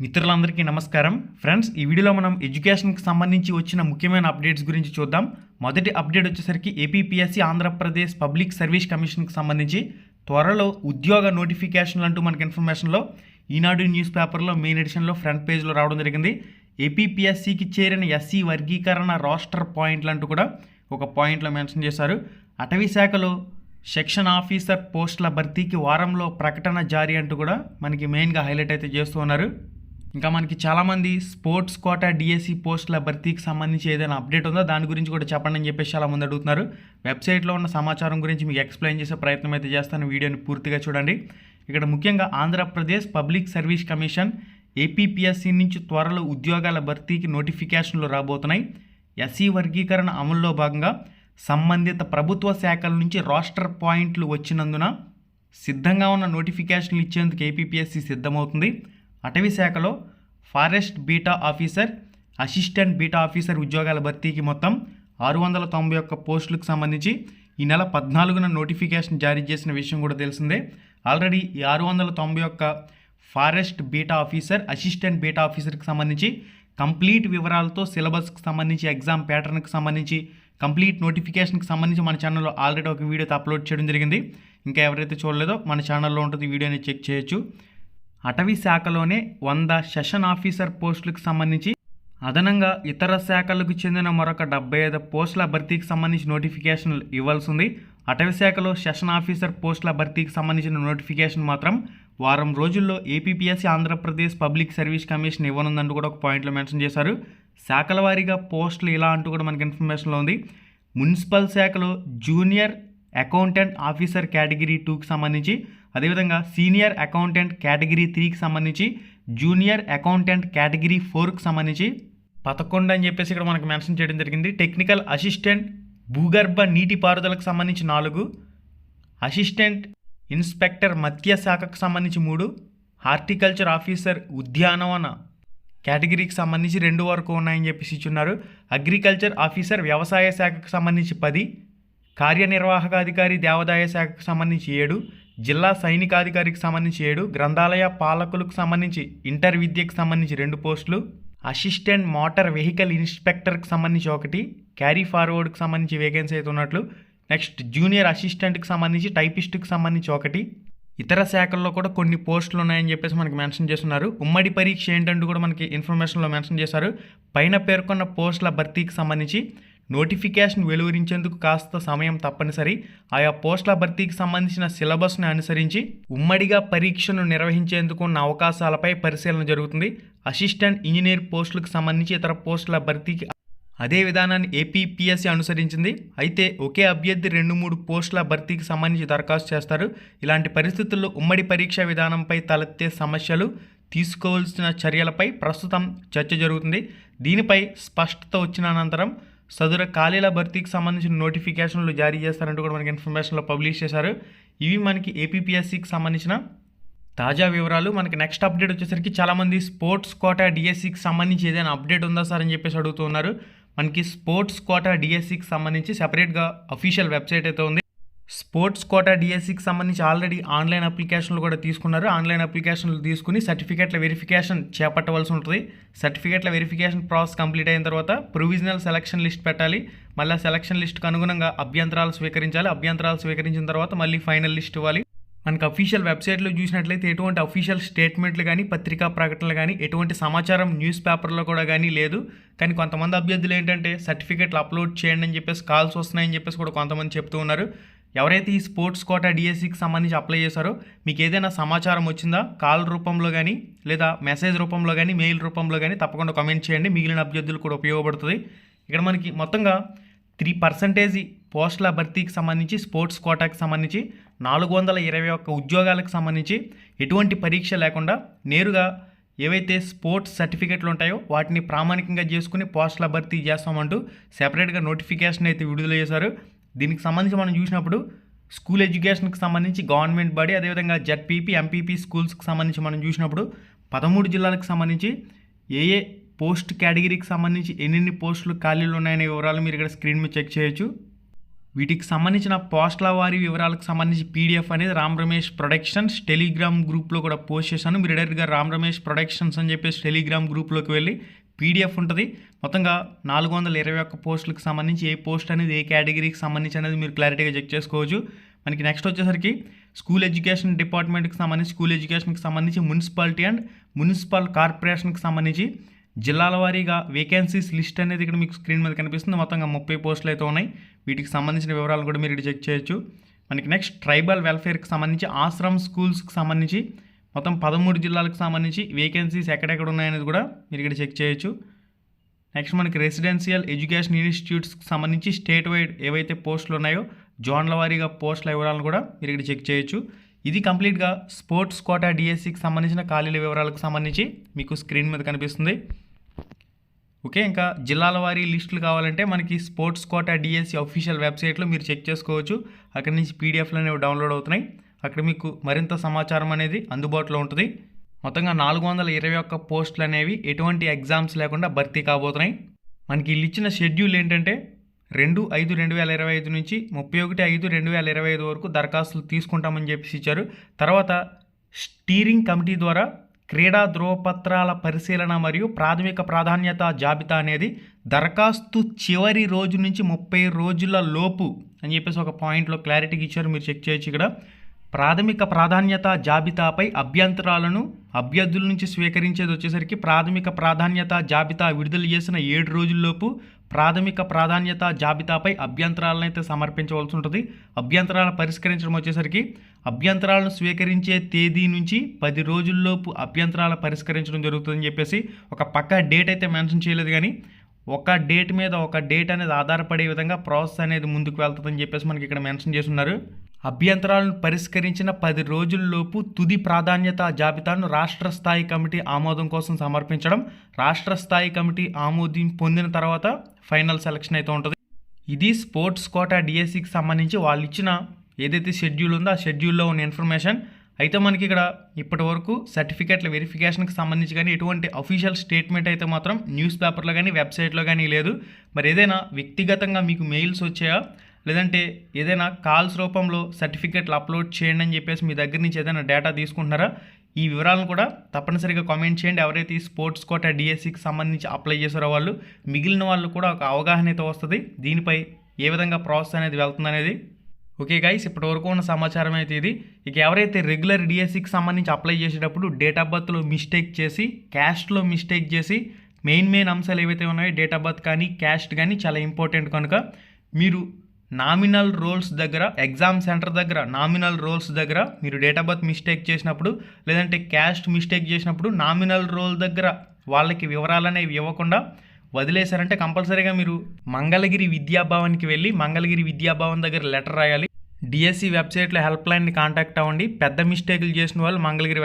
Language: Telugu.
మిత్రులందరికీ నమస్కారం ఫ్రెండ్స్. ఈ వీడియోలో మనం ఎడ్యుకేషన్కి సంబంధించి వచ్చిన ముఖ్యమైన అప్డేట్స్ గురించి చూద్దాం. మొదటి అప్డేట్ వచ్చేసరికి ఏపీపీఎస్సీ ఆంధ్రప్రదేశ్ పబ్లిక్ సర్వీస్ కమిషన్కి సంబంధించి త్వరలో ఉద్యోగ నోటిఫికేషన్లు అంటూ మనకి ఇన్ఫర్మేషన్లో ఈనాడు న్యూస్ పేపర్లో మెయిన్ ఎడిషన్లో ఫ్రంట్ పేజ్లో రావడం జరిగింది. ఏపీపీఎస్సీకి చేరిన ఎస్సీ వర్గీకరణ రోస్టర్ పాయింట్లు అంటూ కూడా ఒక పాయింట్లో మెన్షన్ చేశారు. అటవీ శాఖలో సెక్షన్ ఆఫీసర్ పోస్టుల భర్తీకి వారంలో ప్రకటన జారీ అంటూ కూడా మనకి మెయిన్గా హైలైట్ అయితే చేస్తూ ఉన్నారు. ఇంకా మనకి చాలామంది స్పోర్ట్స్ కోటా డిఎస్సి పోస్టుల భర్తీకి సంబంధించి ఏదైనా అప్డేట్ ఉందో దాని గురించి కూడా చెప్పండి అని చెప్పేసి చాలామంది అడుగుతున్నారు. వెబ్సైట్లో ఉన్న సమాచారం గురించి మీకు ఎక్స్ప్లెయిన్ చేసే ప్రయత్నం అయితే చేస్తాను. వీడియోని పూర్తిగా చూడండి. ఇక్కడ ముఖ్యంగా Andhra Pradesh public service commission APPSC నుంచి త్వరలో ఉద్యోగాల భర్తీకి నోటిఫికేషన్లు రాబోతున్నాయి. ఎస్సీ వర్గీకరణ అమల్లో భాగంగా సంబంధిత ప్రభుత్వ శాఖల నుంచి రోస్టర్ పాయింట్లు వచ్చినందున సిద్ధంగా ఉన్న నోటిఫికేషన్లు ఇచ్చేందుకు ఏపీపీఎస్సీ సిద్ధమవుతుంది. అటవీ శాఖలో forest beta officer, assistant beta officer ఉద్యోగాల భర్తీకి మొత్తం 691 పోస్టులకు సంబంధించి ఈ నెల 14న నోటిఫికేషన్ జారీ చేసిన విషయం కూడా తెలిసిందే. ఆల్రెడీ ఈ 691 forest beta officer, assistant beta ఆఫీసర్కి సంబంధించి కంప్లీట్ వివరాలతో సిలబస్కి సంబంధించి, ఎగ్జామ్ ప్యాటర్న్కి సంబంధించి, కంప్లీట్ నోటిఫికేషన్కి సంబంధించి మన ఛానల్లో ఆల్రెడీ ఒక వీడియోతో అప్లోడ్ చేయడం జరిగింది. ఇంకా ఎవరైతే చూడలేదో మన ఛానల్లో ఉంటుంది, వీడియోని చెక్ చేయొచ్చు. అటవీ శాఖలోనే 100 సెషన్ ఆఫీసర్ పోస్టులకు సంబంధించి అదనంగా ఇతర శాఖలకు చెందిన మరొక 75 పోస్టుల భర్తీకి సంబంధించి నోటిఫికేషన్లు ఇవ్వాల్సి ఉంది. అటవీ శాఖలో సెషన్ ఆఫీసర్ పోస్టుల భర్తీకి సంబంధించిన నోటిఫికేషన్ మాత్రం వారం రోజుల్లో APPSC Andhra Pradesh public service commission ఇవ్వనుందంటూ కూడా ఒక పాయింట్లో మెన్షన్ చేశారు. శాఖల వారీగా పోస్టులు ఇలా అంటూ కూడా మనకి ఇన్ఫర్మేషన్లో ఉంది. మున్సిపల్ శాఖలో జూనియర్ అకౌంటెంట్ ఆఫీసర్ కేటగిరీ 2కి సంబంధించి, అదేవిధంగా సీనియర్ అకౌంటెంట్ కేటగిరీ 3కి సంబంధించి, జూనియర్ అకౌంటెంట్ కేటగిరీ 4కి సంబంధించి 11 అని చెప్పేసి ఇక్కడ మనకు మెన్షన్ చేయడం జరిగింది. టెక్నికల్ అసిస్టెంట్ భూగర్భ నీటిపారుదలకు సంబంధించి 4, అసిస్టెంట్ ఇన్స్పెక్టర్ మత్స్య శాఖకు సంబంధించి 3, హార్టికల్చర్ ఆఫీసర్ ఉద్యానవన కేటగిరీకి సంబంధించి 2 వరకు ఉన్నాయని చెప్పేసి ఇచ్చున్నారు. అగ్రికల్చర్ ఆఫీసర్ వ్యవసాయ శాఖకు సంబంధించి 10, కార్యనిర్వాహకాధికారి దేవాదాయ శాఖకు సంబంధించి 7, జిల్లా సైనికాధికారికి సంబంధించి 7, గ్రంథాలయ పాలకులకు సంబంధించి ఇంటర్ విద్యకు సంబంధించి 2 పోస్టులు, అసిస్టెంట్ మోటార్ వెహికల్ ఇన్స్పెక్టర్కి సంబంధించి 1, క్యారీ ఫార్వర్డ్కి సంబంధించి వేకెన్సీ అయితే ఉన్నట్లు. నెక్స్ట్ జూనియర్ అసిస్టెంట్కి సంబంధించి, టైపిస్ట్కి సంబంధించి 1, ఇతర శాఖల్లో కూడా కొన్ని పోస్టులు ఉన్నాయని చెప్పేసి మనకి మెన్షన్ చేస్తున్నారు. ఉమ్మడి పరీక్ష ఏంటంటూ కూడా మనకి ఇన్ఫర్మేషన్లో మెన్షన్ చేశారు. పైన పేర్కొన్న పోస్టుల భర్తీకి సంబంధించి నోటిఫికేషన్ వెలువరించేందుకు కాస్త సమయం తప్పనిసరి. ఆయా పోస్టుల భర్తీకి సంబంధించిన సిలబస్ను అనుసరించి ఉమ్మడిగా పరీక్షను నిర్వహించేందుకు ఉన్న అవకాశాలపై పరిశీలన జరుగుతుంది. అసిస్టెంట్ ఇంజనీర్ పోస్టులకు సంబంధించి ఇతర పోస్టుల భర్తీకి అదే విధానాన్ని ఏపీపీఎస్సీ అనుసరించింది. అయితే ఒకే అభ్యర్థి 2-3 పోస్టుల భర్తీకి సంబంధించి దరఖాస్తు చేస్తారు. ఇలాంటి పరిస్థితుల్లో ఉమ్మడి పరీక్షా విధానంపై తలెత్తే సమస్యలు, తీసుకోవాల్సిన చర్యలపై ప్రస్తుతం చర్చ జరుగుతుంది. దీనిపై స్పష్టత వచ్చిన అనంతరం సదరు ఖాళీల భర్తీకి సంబంధించిన నోటిఫికేషన్లు జారీ చేస్తారంటూ కూడా మనకి ఇన్ఫర్మేషన్లో పబ్లిష్ చేశారు. ఇవి మనకి ఏపీపీఎస్సీకి సంబంధించిన తాజా వివరాలు. మనకి నెక్స్ట్ అప్డేట్ వచ్చేసరికి చాలామంది స్పోర్ట్స్ కోటా డిఎస్సికి సంబంధించి ఏదైనా అప్డేట్ ఉందా సార్ అని చెప్పేసి అడుగుతూ ఉన్నారు. మనకి స్పోర్ట్స్ కోటా డిఎస్సికి సంబంధించి సెపరేట్గా అఫీషియల్ వెబ్సైట్ అయితే ఉంది. స్పోర్ట్స్ కోటా డిఎస్సికి సంబంధించి ఆల్రెడీ ఆన్లైన్ అప్లికేషన్లు కూడా తీసుకున్నారు. ఆన్లైన్ అప్లికేషన్లు తీసుకుని సర్టిఫికేట్ల వెరిఫికేషన్ చేపట్టవలసి ఉంటుంది. సర్టిఫికేట్ల వెరిఫికేషన్ ప్రాసెస్ కంప్లీట్ అయిన తర్వాత ప్రొవిజనల్ సెలక్షన్ లిస్ట్ పెట్టాలి. మళ్ళీ సెలక్షన్ లిస్ట్కి అనుగుణంగా అభ్యంతరాలు స్వీకరించాలి. అభ్యంతరాలు స్వీకరించిన తర్వాత మళ్ళీ ఫైనల్ లిస్ట్ ఇవ్వాలి. మనకి అఫీషియల్ వెబ్సైట్లో చూసినట్లయితే ఎటువంటి అఫీషియల్ స్టేట్మెంట్లు కానీ, పత్రికా ప్రకటనలు కానీ, ఎటువంటి సమాచారం న్యూస్ పేపర్లో కూడా కానీ లేదు. కానీ కొంతమంది అభ్యర్థులు ఏంటంటే సర్టిఫికేట్లు అప్లోడ్ చేయండి అని చెప్పేసి కాల్స్ వస్తున్నాయని చెప్పేసి కూడా కొంతమంది చెప్తూ ఉన్నారు. ఎవరైతే ఈ స్పోర్ట్స్ కోటా డిఎస్సికి సంబంధించి అప్లై చేశారో మీకు ఏదైనా సమాచారం వచ్చిందా, కాల్ రూపంలో కానీ లేదా మెసేజ్ రూపంలో కానీ, మెయిల్ రూపంలో కానీ తప్పకుండా కామెంట్ చేయండి. మిగిలిన అభ్యర్థులు కూడా ఉపయోగపడుతుంది. ఇక్కడ మనకి మొత్తంగా 3% పోస్టుల భర్తీకి సంబంధించి, స్పోర్ట్స్ కోటాకి సంబంధించి 421 ఉద్యోగాలకు సంబంధించి ఎటువంటి పరీక్ష లేకుండా నేరుగా ఏవైతే స్పోర్ట్స్ సర్టిఫికెట్లు ఉంటాయో వాటిని ప్రామాణికంగా చేసుకుని పోస్టుల భర్తీ చేస్తామంటూ సెపరేట్గా నోటిఫికేషన్ అయితే విడుదల చేశారు. దీనికి సంబంధించి మనం చూసినప్పుడు స్కూల్ ఎడ్యుకేషన్కి సంబంధించి గవర్నమెంట్ బాడీ, అదేవిధంగా జెడ్పీపీ, ఎంపీపీ స్కూల్స్కి సంబంధించి మనం చూసినప్పుడు 13 జిల్లాలకు సంబంధించి ఏ పోస్ట్ కేటగిరీకి సంబంధించి ఎన్ని పోస్టులు ఖాళీలు ఉన్నాయనే వివరాలు మీరు ఇక్కడ స్క్రీన్ మీద చెక్ చేయొచ్చు. వీటికి సంబంధించిన పోస్టుల వారి వివరాలకు సంబంధించి పీడిఎఫ్ అనేది రామ్ రమేష్ ప్రొడక్షన్స్ టెలిగ్రామ్ గ్రూప్లో కూడా పోస్ట్ చేశాను. మీరు డైరెక్ట్గా రామ్ రమేష్ ప్రొడక్షన్స్ అని చెప్పేసి టెలిగ్రామ్ గ్రూప్లోకి వెళ్ళి పీడిఎఫ్ ఉంటుంది. మొత్తంగా 421 పోస్టులకు సంబంధించి ఏ పోస్ట్ అనేది ఏ కేటగిరీకి సంబంధించి అనేది మీరు క్లారిటీగా చెక్ చేసుకోవచ్చు. మనకి నెక్స్ట్ వచ్చేసరికి స్కూల్ ఎడ్యుకేషన్ డిపార్ట్మెంట్కి సంబంధించి స్కూల్ ఎడ్యుకేషన్కి సంబంధించి మున్సిపాలిటీ అండ్ మున్సిపల్ కార్పొరేషన్కి సంబంధించి జిల్లాల వారీగా వేకెన్సీస్ లిస్ట్ అనేది ఇక్కడ మీకు స్క్రీన్ మీద కనిపిస్తుంది. మొత్తంగా 30 పోస్టులు అయితే ఉన్నాయి. వీటికి సంబంధించిన వివరాలు కూడా మీరు ఇక్కడ చెక్ చేయొచ్చు. మనకి నెక్స్ట్ ట్రైబల్ వెల్ఫేర్కి సంబంధించి ఆశ్రమ్ స్కూల్స్కి సంబంధించి మొత్తం 13 జిల్లాలకు సంబంధించి వేకెన్సీస్ ఎక్కడెక్కడ ఉన్నాయనేది కూడా మీరు ఇక్కడ చెక్ చేయొచ్చు. నెక్స్ట్ మనకి రెసిడెన్షియల్ ఎడ్యుకేషన్ ఇన్స్టిట్యూట్స్కి సంబంధించి స్టేట్ వైడ్ ఏవైతే పోస్టులు ఉన్నాయో జోన్ల వారీగా పోస్టుల వివరాలను కూడా మీరు ఇక్కడ చెక్ చేయొచ్చు. ఇది కంప్లీట్గా స్పోర్ట్స్ కోటా డిఎస్సికి సంబంధించిన ఖాళీల వివరాలకు సంబంధించి మీకు స్క్రీన్ మీద కనిపిస్తుంది. ఓకే, ఇంకా జిల్లాల వారీ లిస్టులు కావాలంటే మనకి స్పోర్ట్స్ కోటా డిఎస్సి అఫీషియల్ వెబ్సైట్లో మీరు చెక్ చేసుకోవచ్చు. అక్కడి నుంచి పీడిఎఫ్లు అనేవి డౌన్లోడ్ అవుతున్నాయి. అక్కడ మీకు మరింత సమాచారం అనేది అందుబాటులో ఉంటుంది. మొత్తంగా 421 పోస్టులు అనేవి ఎటువంటి ఎగ్జామ్స్ లేకుండా భర్తీ కాబోతున్నాయి. మనకి వీళ్ళు ఇచ్చిన షెడ్యూల్ ఏంటంటే 2/5/2025 నుంచి 31/5/2025 వరకు దరఖాస్తులు తీసుకుంటామని చెప్పేసి ఇచ్చారు. తర్వాత స్టీరింగ్ కమిటీ ద్వారా క్రీడా ధ్రువపత్రాల పరిశీలన మరియు ప్రాథమిక ప్రాధాన్యత జాబితా అనేది దరఖాస్తు చివరి రోజు నుంచి 30 రోజుల లోపు అని చెప్పేసి ఒక పాయింట్లో క్లారిటీకి ఇచ్చారు. మీరు చెక్ చేయొచ్చు. ఇక్కడ ప్రాథమిక ప్రాధాన్యత జాబితాపై అభ్యంతరాలను అభ్యర్థుల నుంచి స్వీకరించేది వచ్చేసరికి ప్రాథమిక ప్రాధాన్యత జాబితా విడుదల చేసిన 7 రోజుల్లోపు ప్రాథమిక ప్రాధాన్యత జాబితాపై అభ్యంతరాలను అయితే సమర్పించవలసి ఉంటుంది. అభ్యంతరాలను పరిష్కరించడం వచ్చేసరికి అభ్యంతరాలను స్వీకరించే తేదీ నుంచి 10 రోజుల్లోపు అభ్యంతరాలు పరిష్కరించడం జరుగుతుందని చెప్పేసి ఒక పక్క డేట్ అయితే మెన్షన్ చేయలేదు, కానీ ఒక డేట్ మీద ఒక డేట్ అనేది ఆధారపడే విధంగా ప్రాసెస్ అనేది ముందుకు వెళ్తుందని చెప్పేసి మనకి ఇక్కడ మెన్షన్ చేస్తున్నారు. అభ్యంతరాలను పరిష్కరించిన 10 రోజుల్లోపు తుది ప్రాధాన్యత జాబితాను రాష్ట్ర స్థాయి కమిటీ ఆమోదం కోసం సమర్పించడం. రాష్ట్ర స్థాయి కమిటీ ఆమోదం పొందిన తర్వాత ఫైనల్ సెలక్షన్ అయితే ఉంటుంది. ఇది స్పోర్ట్స్ కోటా డిఎస్సికి సంబంధించి వాళ్ళు ఇచ్చిన ఏదైతే షెడ్యూల్ ఉందో ఆ షెడ్యూల్లో ఉన్న ఇన్ఫర్మేషన్. అయితే మనకి ఇక్కడ ఇప్పటి వరకు సర్టిఫికేట్ల వెరిఫికేషన్కి సంబంధించి కానీ ఎటువంటి అఫీషియల్ స్టేట్మెంట్ అయితే మాత్రం న్యూస్ పేపర్లో కానీ వెబ్సైట్లో కానీ లేదు. మరి ఏదైనా వ్యక్తిగతంగా మీకు మెయిల్స్ వచ్చాయా, లేదంటే ఏదైనా కాల్స్ రూపంలో సర్టిఫికేట్లు అప్లోడ్ చేయండి అని చెప్పేసి మీ దగ్గర నుంచి ఏదైనా డేటా తీసుకుంటున్నారా, ఈ వివరాలను కూడా తప్పనిసరిగా కామెంట్ చేయండి. ఎవరైతే ఈ స్పోర్ట్స్ కోటా డిఎస్సికి సంబంధించి అప్లై చేసారో వాళ్ళు, మిగిలిన వాళ్ళు కూడా ఒక అవగాహన అయితే వస్తుంది దీనిపై ఏ విధంగా ప్రాసెస్ అనేది వెళ్తుంది అనేది. ఓకే గైస్, ఇప్పటి వరకు ఉన్న సమాచారం అయితే ఇది. ఇక ఎవరైతే రెగ్యులర్ డిఎస్సికి సంబంధించి అప్లై చేసేటప్పుడు డేట్ ఆఫ్ బర్త్లో మిస్టేక్ చేసి క్యాస్ట్లో మిస్టేక్ చేసి మెయిన్ అంశాలు ఏవైతే ఉన్నాయో డేట్ ఆఫ్ బర్త్ కానీ క్యాస్ట్ కానీ చాలా ఇంపార్టెంట్ కనుక మీరు నామినల్ రోల్స్ దగ్గర ఎగ్జామ్ సెంటర్ దగ్గర నామినల్ రోల్స్ దగ్గర మీరు డేట్ ఆఫ్ బర్త్ మిస్టేక్ చేసినప్పుడు లేదంటే క్యాస్ట్ మిస్టేక్ చేసినప్పుడు నామినల్ రోల్ దగ్గర వాళ్ళకి వివరాలు అనేవి ఇవ్వకుండా వదిలేశారంటే కంపల్సరీగా మీరు మంగళగిరి విద్యాభవన్కి వెళ్ళి మంగళగిరి విద్యాభవన్ దగ్గర లెటర్ రాయాలి. డిఎస్సి వెబ్సైట్లో హెల్ప్ లైన్ని కాంటాక్ట్ అవ్వండి. పెద్ద మిస్టేకులు చేసిన వాళ్ళు మంగళగిరి